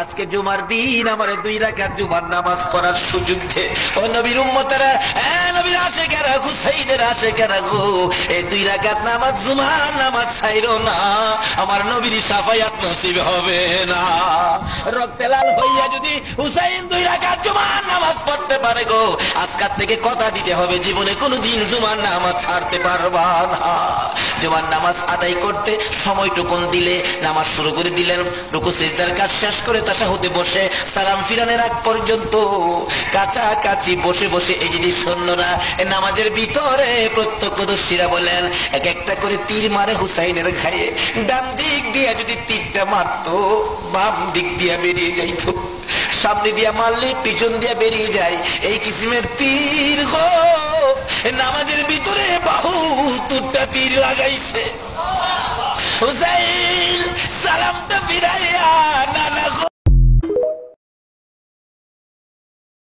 আজকে জুমার দিন আমার 2 রাকাত জুমার নামাজ পড়ার সুযোগ দে। ও নবীর উম্মতেরা, নবীর আশিকেরা, হুসাইনের আশিকেরা গো, এই 2 রাকাত নামাজ জুমার নামাজ ছাইরো না, আমার নবীর শাফায়াত নসিব হবে না। রক্তে লাল হইয়া যদি হুসাইন 2 রাকাত জুমার নামাজ পড়তে পারে গো, আজকাল থেকে কথা দিতে হবে জীবনে কোনোদিন জুমার নামাজ ছাড়তে পারবা না। জুমার নামাজ আদায় করতে সময়টুকুন দিলে নামাজ শুরু করে দিলেন, রুকু সিজদার কাজ শেষ করে তাশাহুদে বসে সালাম ফিরানোর আগ পর্যন্ত কাছাকাছি বসে বসে এই যদি সৈন্যরা নামাজের ভিতরে প্রত্যক্ষদর্শীরা বলেন এক একটা করে তীর মারে হুসাইনের গায়ে। ডান দিক দিয়া যদি তীরটা মারতো, বাম দিক দিয়া বেরিয়ে যাইতো, সামনে দিয়া মারলে পিছন দিয়া বেরিয়ে যায়, এই কিসিমের তীর গো নামাজের ভিতরে বাহুটা তীর লাগাইছে। হুসাইন সালামটা ফিরাইয়া নানা